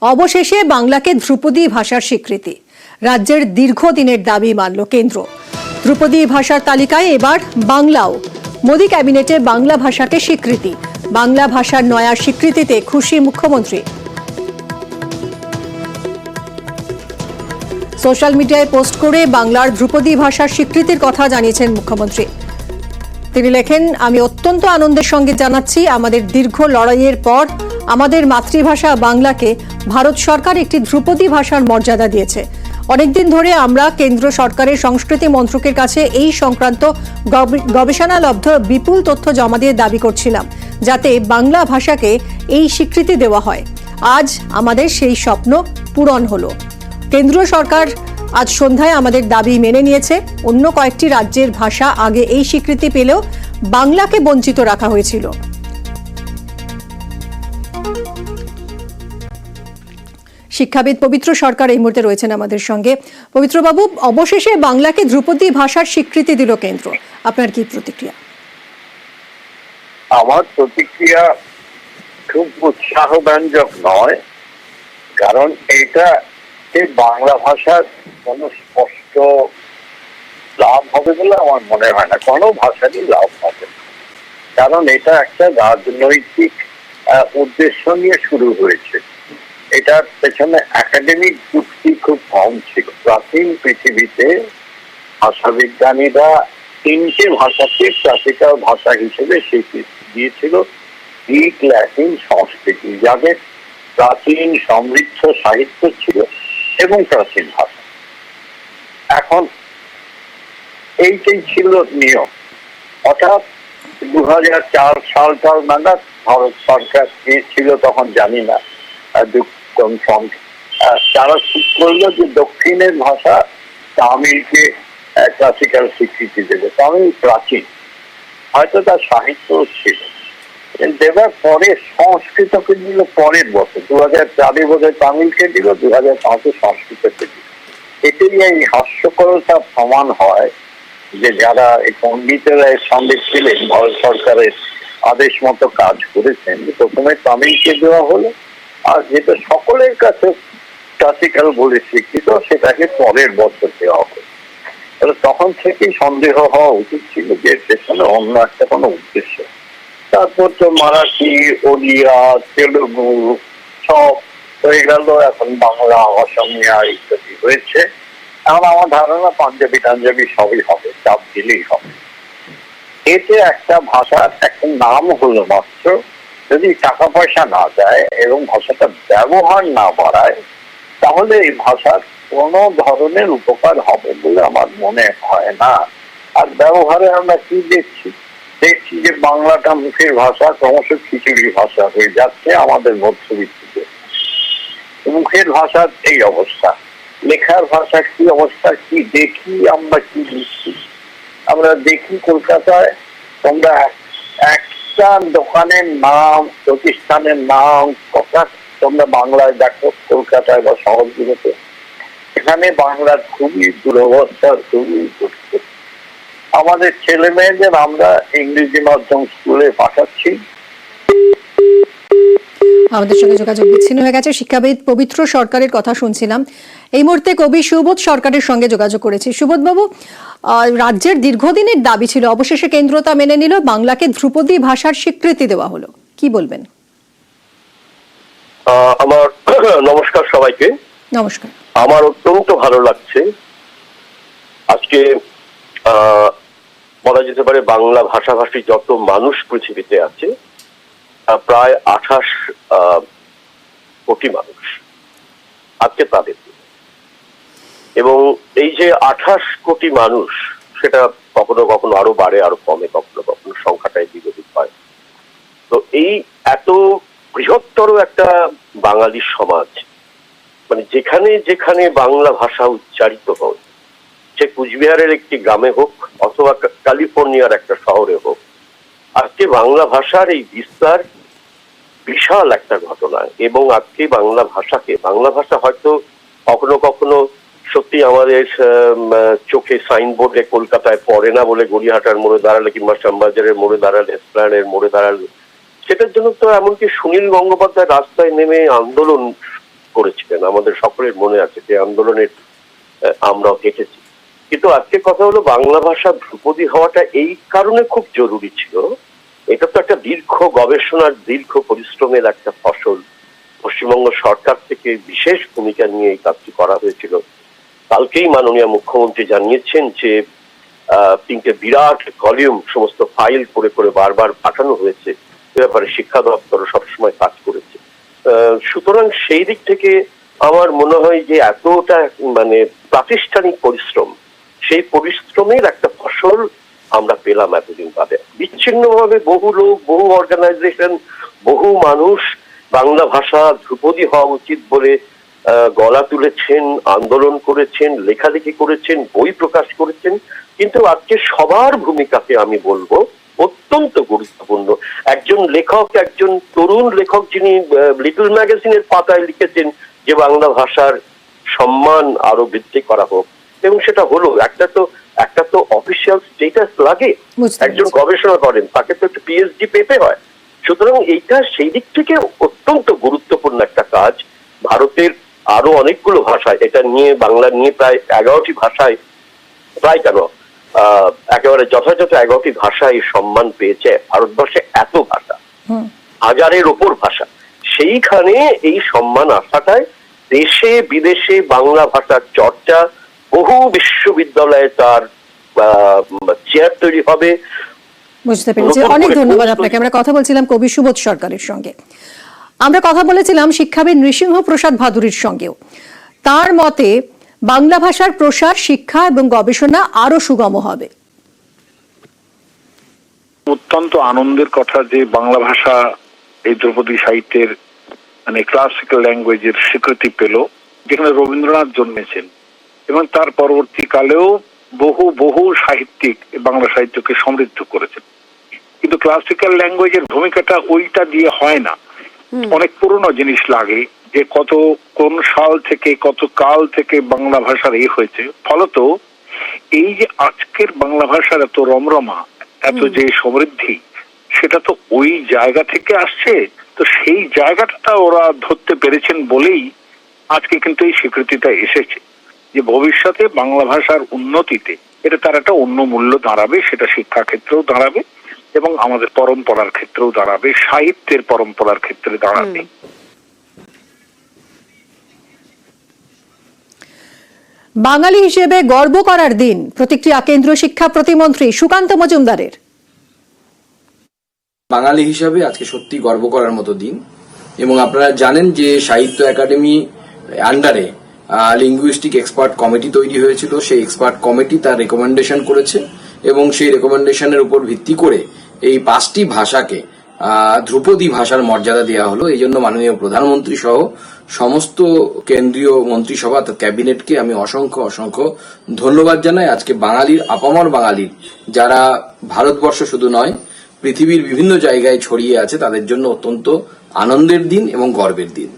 অবশেষে বাংলাকে ধ্রুপদী ভাষার স্বীকৃতি। রাজ্যের দীর্ঘদিনের দাবি মানল কেন্দ্র। ধ্রুপদী ভাষার তালিকায় এবার বাংলাও। মোদী ক্যাবিনেটে বাংলা ভাষাকে স্বীকৃতি। বাংলা ভাষার নয়া স্বীকৃতিতে খুশি মুখ্যমন্ত্রী। সোশ্যাল মিডিয়ায় পোস্ট করে বাংলার ধ্রুপদী ভাষার স্বীকৃতির কথা জানিয়েছেন মুখ্যমন্ত্রী। তিনি লেখেন, আমি অত্যন্ত আনন্দের সঙ্গে জানাচ্ছি, আমাদের দীর্ঘ লড়াইয়ের পর আমাদের মাতৃভাষা বাংলাকে ভারত সরকার একটি ধ্রুপদী ভাষার মর্যাদা দিয়েছে। অনেকদিন ধরে আমরা কেন্দ্র সরকারের সংস্কৃতি মন্ত্রকের কাছে এই সংক্রান্ত গবেষণালব্ধ বিপুল তথ্য জমা দিয়ে দাবি করছিলাম, যাতে বাংলা ভাষাকে এই স্বীকৃতি দেওয়া হয়। আজ আমাদের সেই স্বপ্ন পূরণ হলো। কেন্দ্রীয় সরকার আজ সন্ধ্যায় আমাদের দাবি মেনে নিয়েছে। অন্য কয়েকটি রাজ্যের ভাষা আগে এই স্বীকৃতি পেলেও বাংলাকে বঞ্চিত রাখা হয়েছিল। শিক্ষাবিদ পবিত্র সরকার এই মুহূর্তে রয়েছেন আমাদের সঙ্গে। পবিত্রবাবু, অবশেষে বাংলাকে ধ্রুপদী ভাষার স্বীকৃতি দিল কেন্দ্র, আপনার কি প্রতিক্রিয়া? আমার প্রতিক্রিয়া খুব উৎসাহব্যঞ্জক নয়, কারণ এটা বাংলা ভাষার কোনো স্পষ্ট লাভ হবে বলে আমার মনে হয় না। কোনো ভাষারই লাভ হবে না, কারণ এটা একটা রাজনৈতিক উদ্দেশ্য নিয়ে শুরু হয়েছে। এটার পেছনে একাডেমিক যুক্তি খুব কম ছিল। প্রাচীন পৃথিবীতে ভাষাবিজ্ঞানীরা তিনটে ভাষাকে ক্লাসিক্যাল ভাষা হিসেবে স্বীকৃতি দিয়েছিল: গ্রিক, ল্যাটিন, সংস্কৃতি, যাদের প্রাচীন সমৃদ্ধ সাহিত্য ছিল এবং প্রাচীন ভাষা। এখন এইটাই ছিল নিয়ম। অর্থাৎ 2004 সাল নাগাদ ভারত সরকার ছিল তখন জানি না, তারা ঠিক করলো যে দক্ষিণের ভাষা তামিলকে ক্লাসিক্যাল স্বীকৃতি দেবে। তামিল প্রাচীন, হয়তো তার সাহিত্য ছিল, দেবার পরে সংস্কৃতকে দিল পরের বছর। 2004 বোধহয় তামিলকে দিল, 2005 সংস্কৃতকে দিল। এটাই এই হাস্যকরতা প্রমাণ হয় যে যারা এই পণ্ডিতেরা এর সঙ্গে ছিলেন, ভারত সরকারের আদেশ মতো কাজ করেছেন। প্রথমে তামিলকে দেওয়া হলো, আর যেটা সকলের কাছে ক্লাসিক্যাল বলে স্বীকৃত সেটাকে পরের বছর দেওয়া হলো। তখন থেকেই সন্দেহ হওয়া উচিত ছিল যে পেছনে অন্য একটা কোনো উদ্দেশ্য। তারপর তো মারাঠি, ওড়িয়া, তেলুগু সব হয়ে গেল, এখন বাংলা, অসমিয়া ইত্যাদি হয়েছে। এখন আমার ধারণা পাঞ্জাবি সবই হবে, চাপ দিলেই হবে। এতে একটা ভাষার একটা নাম হলো মাত্র। যদি টাকা পয়সা না দেয় এবং ভাষাটা ব্যবহার না বাড়ায়, তাহলে এই ভাষার কোনো ধরনের উপকার হবে বলে আমার মনে হয় না। আর ব্যবহারে আমরা কি দেখছি যে বাংলাটা মুখের ভাষা ক্রমশ খিচুড়ি ভাষা হয়ে যাচ্ছে আমাদের মধ্যবিত্তদের। মুখের ভাষার এই অবস্থা, লেখার ভাষা কি অবস্থা, কি দেখি আমরা, কি লিখছি আমরা। দেখি কলকাতায় তোমরা একটা দোকানের নাম, প্রতিষ্ঠানের নাম কথা তোমরা বাংলায় দেখো, কলকাতায় বা শহরগুলোতে। এখানে বাংলার খুবই দুরবস্থা, খুবই দুঃখ। আমাদের ছেলে মেয়েদের আমরা ইংরেজি মাধ্যম স্কুলে পাঠাচ্ছি। আমাদের সঙ্গে যোগাযোগ বিচ্ছিন্ন হয়ে গেছে। শিক্ষাবিদ পবিত্র সরকারের কথা শুনছিলাম। এই মুহূর্তে কবি সুবোধ সরকারের সঙ্গে যোগাযোগ করেছি। সুবোধ বাবু, রাজ্যের দীর্ঘদিনের দাবি ছিল, অবশেষে কেন্দ্র তা মেনে নিল, বাংলাকে ধ্রুপদী ভাষার স্বীকৃতি দেওয়া হলো, কি বলবেন? আমার নমস্কার সবাইকে। নমস্কার। আমার অত্যন্ত ভালো লাগছে আজকে বলা যেতে পারে বাংলা ভাষাভাষী যত মানুষ পৃথিবীতে আছে প্রায় 28 কোটি মানুষ আজকে তাদের, এবং এই যে 28 কোটি মানুষ সেটা কখনো কখনো আরো বাড়ে, আরো কমে, কখনো কখনো সংখ্যাটাই বিগতিক হয়। তো এই এত বৃহত্তর একটা বাঙালি সমাজ, মানে যেখানে যেখানে বাংলা ভাষা উচ্চারিত হয়, সে কুচবিহারের একটি গ্রামে হোক অথবা ক্যালিফোর্নিয়ার একটা শহরে হোক, আজকে বাংলা ভাষার এই বিস্তার বিশাল একটা ঘটনা। এবং আজকে বাংলা ভাষা হয়তো কখনো কখনো সত্যি আমাদের চোখে সাইনবোর্ডে কলকাতায় পড়ে না বলে গড়িয়াহাটার মোড়ে দাঁড়ালে কিংবা শ্যামবাজারের মোড়ে দাঁড়ালে, এসপ্ল্যানেডের মোড়ে দাঁড়ালে, সেটার জন্য তো এমনকি সুনীল গঙ্গোপাধ্যায় রাস্তায় নেমে আন্দোলন করেছিলেন, আমাদের সকলের মনে আছে যে আন্দোলনের আমরাও দেখেছি। কিন্তু আজকে কথা হলো বাংলা ভাষা ধ্রুপদী হওয়াটা এই কারণে খুব জরুরি ছিল, এটা তো একটা দীর্ঘ গবেষণার দীর্ঘ পরিশ্রমের একটা ফসল। পশ্চিমবঙ্গ সরকার থেকে বিশেষ ভূমিকা নিয়ে এই কাজটি করা হয়েছিল। কালকেই মাননীয় মুখ্যমন্ত্রী জানিয়েছেন যে 3টে বিরাট ভলিউম সমস্ত ফাইল করে করে বারবার পাঠানো হয়েছে, এ ব্যাপারে শিক্ষা দপ্তর সবসময় কাজ করেছে। সুতরাং সেই দিক থেকে আমার মনে হয় যে এতটা মানে প্রাতিষ্ঠানিক পরিশ্রম, সেই পরিশ্রমের একটা ফসল আমরা পেলাম এতদিন বাদে। বিচ্ছিন্নভাবে বহু লোক, বহু অর্গানাইজেশন, বহু মানুষ বাংলা ভাষা ধ্রুপদী হওয়া উচিত বলে গলা তুলেছেন, আন্দোলন করেছেন, লেখালেখি করেছেন, বই প্রকাশ করেছেন। কিন্তু আজকে সবার ভূমিকাকে আমি বলবো অত্যন্ত গুরুত্বপূর্ণ। একজন লেখক, একজন তরুণ লেখক যিনি লিটল ম্যাগাজিনের পাতায় লিখেছেন যে বাংলা ভাষার সম্মান আরো বৃদ্ধি করা হোক, এবং সেটা হলো। একটা তো অফিসিয়াল স্টেটাস লাগে, একজন গবেষণা করেন তাকে তো একটু পিএইচডি পেতে হয়। সুতরাং এইটা সেই দিক থেকে অত্যন্ত গুরুত্বপূর্ণ একটা কাজ। ভারতের আরো অনেকগুলো ভাষায় এটা নিয়ে, বাংলা নিয়ে প্রায় 11টি ভাষায়, প্রায় কেন একেবারে যথাযথ 11টি ভাষায় সম্মান পেয়েছে। ভারতবর্ষে এত ভাষা, হাজারের ওপর ভাষা, সেইখানে এই সম্মান আসাটায় দেশে বিদেশে বাংলা ভাষার চর্চা, বহু বিশ্ববিদ্যালয়ে তার চেয়ার তৈরি হবে। বুঝতে পেরেছি, অনেক ধন্যবাদ আপনাকে। আমরা কথা বলছিলাম কবি সুবোধ সরকারের সঙ্গে, আমরা কথা বলেছিলাম শিক্ষাবিদ নৃসিংহ প্রসাদ ভাদুরীর সঙ্গেও। তার মতে বাংলা ভাষার প্রসার, শিক্ষা এবং গবেষণা আরো সুগম হবে। অত্যন্ত আনন্দের কথা যে বাংলা ভাষা এই ধ্রুপদী সাহিত্যের মানে ক্লাসিক্যাল ল্যাঙ্গুয়েজের স্বীকৃতি পেল, যেখানে রবীন্দ্রনাথ জন্মেছেন এবং তার পরবর্তীকালেও বহু বহু সাহিত্যিক বাংলা সাহিত্যকে সমৃদ্ধ করেছেন। কিন্তু ক্লাসিক্যাল ল্যাঙ্গুয়েজের ভূমিকাটা ওইটা দিয়ে হয় না, অনেক পুরনো জিনিস লাগে, যে কোন সাল থেকে কত কাল থেকে বাংলা ভাষার হয়েছে। ফলত এই যে আজকের বাংলা ভাষার এত রমরমা, এত যে সমৃদ্ধি, সেটা তো ওই জায়গা থেকে আসছে। তো সেই জায়গাটা ওরা ধরতে পেরেছেন বলেই আজকে কিন্তু এই স্বীকৃতিটা এসেছে যে ভবিষ্যতে বাংলা ভাষার উন্নতিতে এটা তার একটা অন্য মূল্য দাঁড়াবে, সেটা শিক্ষা ক্ষেত্রেও দাঁড়াবে এবং আমাদের পরম্পরার ক্ষেত্রেও দাঁড়াবে, সাহিত্যের পরম্পরার ক্ষেত্রে দাঁড়াবে। বাঙালি হিসেবে গর্ব করার দিন, প্রতিক্রিয়া কেন্দ্রীয় শিক্ষা প্রতিমন্ত্রী সুকান্ত মজুমদারের। বাঙালি হিসাবে আজকে সত্যি গর্ব করার মতো দিন। এবং আপনারা জানেন যে সাহিত্য একাডেমি আন্ডারে লিঙ্গুইস্টিক এক্সপার্ট কমিটি তৈরি হয়েছিল। সেই এক্সপার্ট কমিটি তার রেকমেন্ডেশন করেছে এবং সেই রেকমেন্ডেশনের উপর ভিত্তি করে এই 5টি ভাষাকে ধ্রুপদী ভাষার মর্যাদা দেওয়া হলো। এই জন্য মাননীয় প্রধানমন্ত্রী সহ সমস্ত কেন্দ্রীয় মন্ত্রিসভা অর্থাৎ ক্যাবিনেটকে আমি অসংখ্য অসংখ্য ধন্যবাদ জানাই। আজকে বাঙালির, আপামর বাঙালির, যারা ভারতবর্ষ শুধু নয় পৃথিবীর বিভিন্ন জায়গায় ছড়িয়ে আছে, তাদের জন্য অত্যন্ত আনন্দের দিন এবং গর্বের দিন।